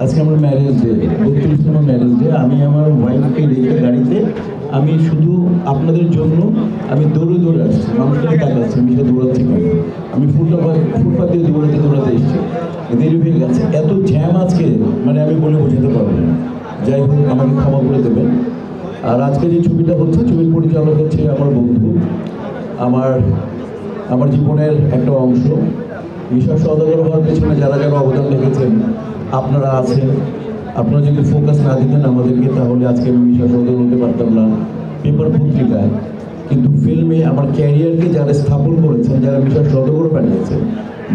আজকে আমার marriage day, 32তম marriage day. আমি আমার ওয়াইফকে রেখে গাড়িতে আমি শুধু আপনাদের জন্য আমি দৌড়ে দৌড়ে আসছি। মানুষটাকে তাকাচ্ছে মিশে দৌড়াচ্ছি কেন, আমি ফুটপাথ দিয়ে দৌড়াতে দৌড়াতে এসেছি, দেরি হয়ে গেছে। এত জ্যাম আজকে মানে আমি বলে বোঝাতে পারবো না। যাই হোক, আমাকে ক্ষমা করে দেবেন। আর আজকে যে ছবিটা হচ্ছে, ছবির পরিচালক হচ্ছে আমার বন্ধু, আমার জীবনের একটা অংশ। মিশা সওদাগর হওয়ার পেছনে যারা যারা অবদান রেখেছেন আপনারা আছেন। আপনারা যদি ফোকাস না দিতেন আমাদেরকে, তাহলে আজকে আমি মিশা সওদাগর হতে পারতাম না পেপার পত্রিকায়। কিন্তু ফিল্মে আমার ক্যারিয়ারকে যারা স্থাপন করেছেন, যারা মিশা সওদাগর বানিয়েছেন,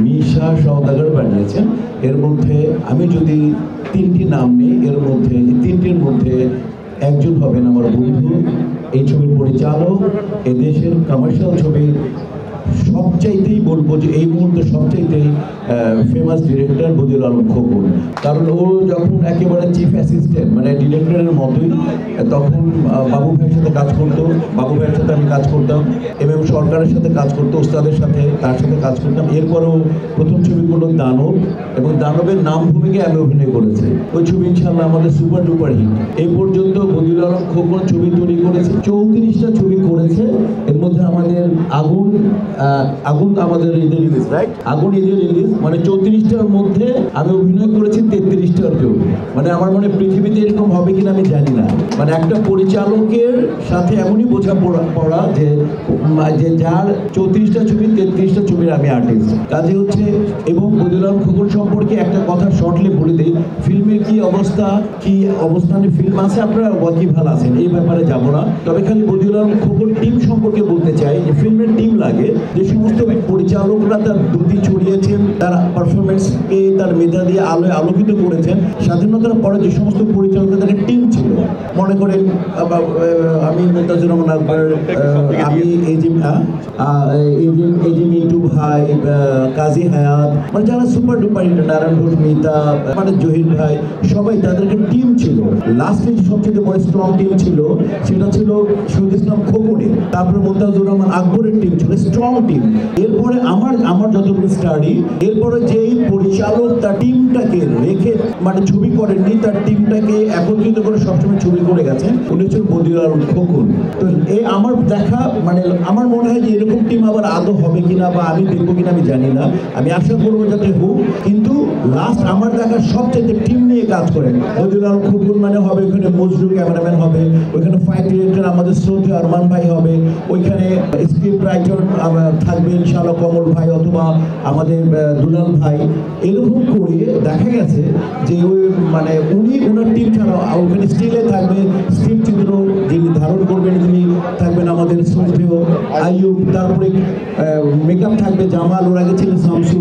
মিশা সওদাগর বানিয়েছেন, এর মধ্যে আমি যদি 3টি নাম নিই, এর মধ্যে এই 3টির মধ্যে একজন হবেন আমার বন্ধু, এই ছবির পরিচালক, এদেশের কমার্শিয়াল ছবির সবচাইতেই বলবো যে এই মুহূর্তে সবচাইতেই ফেমাস ডিরেক্টর বদিউল আলম খোকন। কারণ ও যখন একেবারে চিফ অ্যাসিস্ট্যান্ট মানে ডিরেক্টরের মতোই, তখন বাবু ভাইয়ের সাথে কাজ করতো, বাবু ভাইয়ের সাথে আমি কাজ করতাম, এম সরকারের সাথে কাজ করতো, ওস্তাদের সাথে তার সাথে কাজ করতাম। এরপরেও প্রথম ছবি করলো দানব, এবং দানবের নাম ভূমিকায় আমি অভিনয় করেছি। ওই ছবি ইনশাল্লাহ আমাদের সুপার ডুপার হিট। এই পর্যন্ত বদিউল আলম খোকন ছবি তৈরি করেছে, 34টা ছবি করেছে। এর মধ্যে আমাদের আগুন আমাদের ঈদে রিলিজ, রাইট? আগুন ঈদে রিলিজ মানে 34টার মধ্যে আমি অভিনয় করেছি 33টার জন্য। মানে আমার মনে পৃথিবীতে এরকম হবে কিনা আমি জানি না। মানে একটা পরিচালকের সাথে এমনই বোঝাপড়া যে যার 34টা ছবি 33টা ছবির আমি আর্টিস্ট। কাজে হচ্ছে, এবং বদিউল আলম খোকন সম্পর্কে একটা কথা শর্টলি বলে দিই। ফিল্মের কি অবস্থা, কি অবস্থানে ফিল্ম আছে, আপনারা ওয়াকি ভালো আছেন, এই ব্যাপারে যাব না। তবে খালি বদিউল আলম খোকন টিম সম্পর্কে বলতে চাই যে ফিল্মের টিম লাগে, যে সমস্ত পরিচালকরা তার দ্যুতি ছড়িয়েছেন, তার পারফরমেন্সকে তার মেধা দিয়ে আলোয় আলোকিত করেছেন। স্বাধীনতার পরে যে সমস্ত পরিচালকরা তাদের টিম ছিল, মনে করেন আমি মুমতাজুর রহমান আকবর, আমি এই যে মিন্টু ভাই, কাজী হায়াত, মানে যারা super duper hit, Narayan Ghosh, Mita, মানে জহির ভাই, সবাই তাদেরকে টিম ছিল। লাস্টে সবচেয়ে বড় স্ট্রং টিম ছিল, সেটা ছিল শহীদ ইসলাম খোকনের। তারপরে মুমতাজুর রহমান আকবরের টিম ছিল, স্ট্রং টিম। এরপরে আমার যতটুকু স্টাডি, এরপরে যেই পরিচালক তার টিমটাকে রেখে মানে ছবি করেননি, তার টিমটাকে একত্রিত করে সবসময় ছবি করে গেছেন, উনি হচ্ছেন বদিউল আলম খোকন। তো এই আমার দেখা, মানে আমার মনে হয় যে এরকম টিম আবার আদৌ হবে কিনা বা আমি দেখবো কিনা আমি জানি না। আমি আশা করবো যাতে হোক, কিন্তু লাস্ট আমার দেখা সবচেয়ে টিম নিয়ে কাজ করেন বদিউল আলম খোকন। মানে হবে ওইখানে মজরু ক্যামেরাম্যান হবে, ওইখানে ফাইট ডিরেক্টর আমাদের শ্রদ্ধেয় আরমান ভাই হবে, ওইখানে স্ক্রিপ্ট রাইটার থাকবে ইনশাআল্লাহ কমল ভাই অথবা আমাদের দুলাল ভাই। এরকম করে দেখা গেছে যে ওই মানে উনি ওনার টিম ছাড়াও ওখানে স্টিলে থাকবে, স্টিল চিত্র যিনি ধারণ করবেন তিনি থাকবেন আমাদের শ্রদ্ধেয় আইয়ুব, তারপরে মেকআপ থাকবে জামাল, ওর আগে ছিলেন শামসু।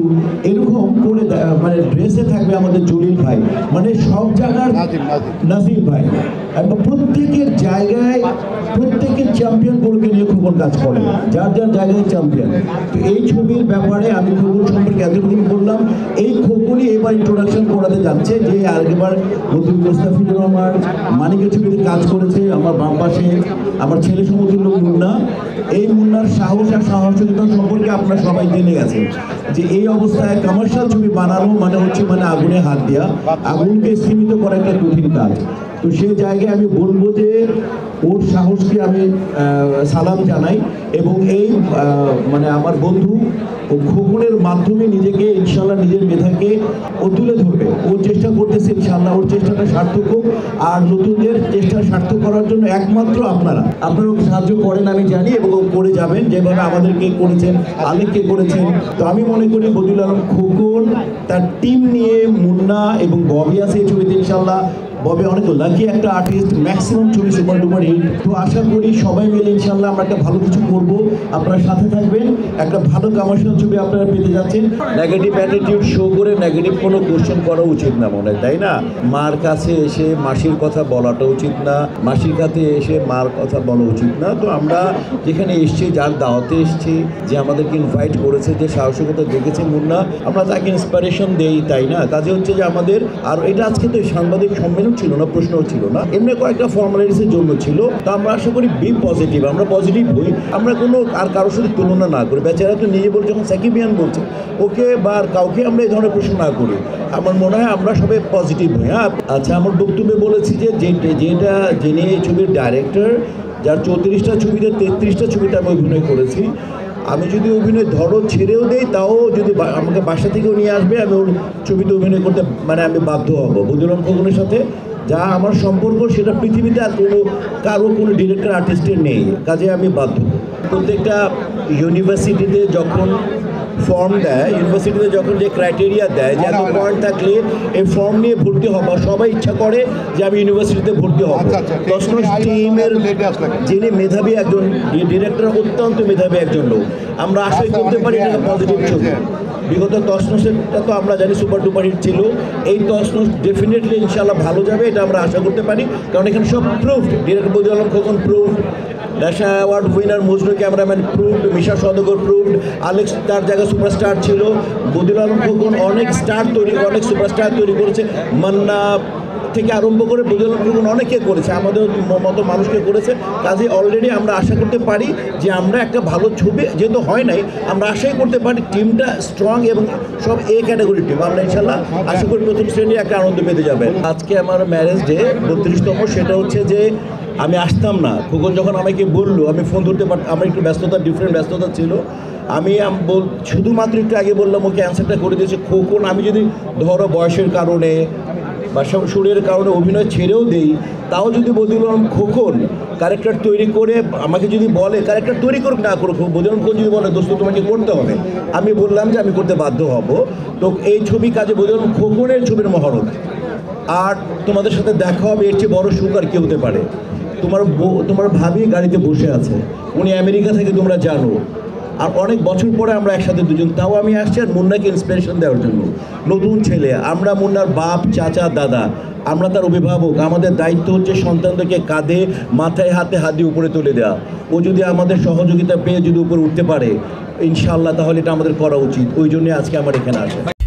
এরকম করে মানে ড্রেসে থাকবে আমাদের জলিল ভাই, মানে সব জায়গার নাজিম ভাই। প্রত্যেকের জায়গায় প্রত্যেকের চ্যাম্পিয়ন গুলোকে নিয়ে খোকন কাজ করে, যার যার জায়গায় চ্যাম্পিয়ন। তো এই ছবির ব্যাপারে আমি খোকন সম্পর্কে এতদিন বললাম, এই খোকনই এবার ইন্ট্রোডাকশন করাতে যাচ্ছে, যে আগেবার নতুন মুস্তাফিজুর রহমান মানিকের ছবিতে কাজ করেছে। আমার বাম পাশে আমার ছেলে সমতুল্য মুন্না, এই মুন্নার সাহস আর সাহসিকতা সম্পর্কে আপনারা সবাই জেনে গেছেন যে এই অবস্থায় কমার্শিয়াল ছবি বানানো মানে হচ্ছে মানে আগুনে হাত দেওয়া, আগুনকে সীমিত করা একটা কঠিন কাজ। তো সেই জায়গায় আমি বলবো যে ওর সাহসকে আমি সালাম জানাই, এবং এই মানে আমার বন্ধু ও খোকনের মাধ্যমে নিজেকে ইনশাল্লাহ নিজের মেধাকে ও তুলে ধরবে। ও চেষ্টা করতেছে, ইনশাল্লাহ ওর চেষ্টাটা সার্থক হোক। আর নতুনদের চেষ্টা সার্থক করার জন্য একমাত্র আপনারা সাহায্য করেন আমি জানি, এবং ও করে যাবেন যেভাবে আমাদেরকে করেছেন, আলেককে করেছেন। তো আমি মনে করি বদিউল আলম খোকন তার টিম নিয়ে, মুন্না এবং ববি আছে এই ছবিতে ইনশাল্লাহ। ববি অনেক লাকি একটা আর্টিস্ট, ম্যাক্সিমাম ছবি সুপার ডুপার হিট। তো আশা করি সবাই মিলে ইনশাল্লাহ আমরা একটা ভালো কিছু করবো, আপনারা সাথে থাকবেন, একটা ভালো কমার্শিয়াল ছবি আপনারা পেতে যাচ্ছেন। নেগেটিভ অ্যাটিটিউড শো করে নেগেটিভ কোনো কোশ্চেন করা উচিত না মনে হয়, তাই না? মার কাছে এসে মাসির কথা বলাটা উচিত না, মাসির কাছে এসে মার কথা বলা উচিত না। তো আমরা যেখানে এসছি, যার দাওয়াতে এসছি, যে আমাদেরকে ইনভাইট করেছে, যে সাহসিকতা দেখেছে মুন্না, আমরা তাকে ইন্সপিরেশন দেই, তাই না? কাজে হচ্ছে যে আমাদের, আর এটা আজকে তো সাংবাদিক সম্মেলন প্রবলেম ছিল না, প্রশ্নও ছিল না, এমনি কয়েকটা ফর্মালিটিসের জন্য ছিল। তো আমরা আশা করি বি পজিটিভ, আমরা পজিটিভ হই, আমরা কোনো আর কারোর সাথে তুলনা না করি। বেচারা তো নিজে বলছে, যখন সাকিবিয়ান বলছে ওকে বা আর কাউকে আমরা এই ধরনের প্রশ্ন না করি। আমার মনে হয় আমরা সবাই পজিটিভ হই। হ্যাঁ, আচ্ছা, আমার বক্তব্যে বলেছি যে যেটা যিনি এই ছবির ডাইরেক্টর, যার 34টা ছবিতে 33টা ছবিতে আমি অভিনয় করেছি, আমি যদি অভিনয় ছেড়েও দেই, তাও যদি আমাকে বাসা থেকেও নিয়ে আসবে, আমি ওর ছবিতে অভিনয় করতে আমি বাধ্য হব। বদিউল আলম খোকনের সাথে যা আমার সম্পর্ক, সেটা পৃথিবীতে আর কারো কোনো ডিরেক্টর আর্টিস্টের নেই, কাজে আমি বাধ্য। প্রত্যেকটা ইউনিভার্সিটিতে যখন ফর্ম দেয়, ইউনিভার্সিটিতে যখন যে ক্রাইটেরিয়া দেয় যে এত পয়েন্ট থাকলে এই ফর্ম নিয়ে ভর্তি হবা, সবাই ইচ্ছা করে যে আমি ইউনিভার্সিটিতে ভর্তি হব। তসনস টিমের যিনি মেধাবী একজন ডিরেক্টর, অত্যন্ত মেধাবী একজন লোক, আমরা আশাই করতে পারি এটা পজিটিভ ছবি। বিগত তসনসেরটা তো আমরা জানি সুপার ডুপার হিট ছিল, এই তসনস ডেফিনেটলি ইনশাআল্লাহ ভালো যাবে, এটা আমরা আশা করতে পারি। কারণ এখানে সব proofed, director Badiul Alam Khokon proofed, national award winner Majnu cameraman proofed, Misha Sawdagar proofed, Alex তার জায়গায় সুপারস্টার ছিল, বদিউল আলম খোকন অনেক সুপারস্টার তৈরি করেছে, মান্না থেকে আরম্ভ করে বদিউল আলম খোকন অনেকে করেছে, আমাদের মতো মানুষকে করেছে। কাজে অলরেডি আমরা আশা করতে পারি যে আমরা একটা ভালো ছবি, যেহেতু হয় নাই, আমরা আশাই করতে পারি টিমটা স্ট্রং এবং সব এ ক্যাটাগরির টিম। আমরা ইনশাল্লাহ আশা করি প্রথম শ্রেণী একটা আনন্দ পেতে যাবে। আজকে আমার ম্যারেজ ডে 32তম, সেটা হচ্ছে যে আমি আসতাম না। খোকন যখন আমাকে বললো, আমি ফোন ধরতে আমার একটু ডিফারেন্ট ব্যস্ততা ছিল। আমি শুধুমাত্র একটু আগে বললাম, ওকে অ্যান্সারটা করে দিয়েছে। খোকন আমি যদি ধরো বয়সের কারণে বা সব সুরের কারণে অভিনয় ছেড়েও দেই, তাও যদি বদিউল আলম খোকন ক্যারেক্টার তৈরি করে আমাকে যদি বলে, ক্যারেক্টার তৈরি করুক না করুক, বদিউল আলম খোকন যদি বলে দোস্ত তোমাকে করতে হবে, আমি বললাম যে আমি করতে বাধ্য হব। তো এই ছবি কাজে বদিউল আলম খোকনের ছবির মহরত। আর তোমাদের সাথে দেখা হবে, এর চেয়ে বড় সুখ আর কি হতে পারে। তোমার ভাবি গাড়িতে বসে আছে, উনি আমেরিকা থেকে, তোমরা জানো। আর অনেক বছর পরে আমরা একসাথে দুজন, তাও আমি আসছি আর মুন্নাকে ইন্সপিরেশন দেওয়ার জন্য। নতুন ছেলে, আমরা মুন্নার বাপ, চাচা, দাদা, আমরা তার অভিভাবক। আমাদের দায়িত্ব হচ্ছে সন্তানদেরকে কাঁধে, মাথায়, হাতে হাত দিয়ে উপরে তুলে দেওয়া। ও যদি আমাদের সহযোগিতা পেয়ে যদি উপরে উঠতে পারে ইনশাআল্লাহ, তাহলে এটা আমাদের করা উচিত। ওই জন্যে আজকে আমার এখানে আসে।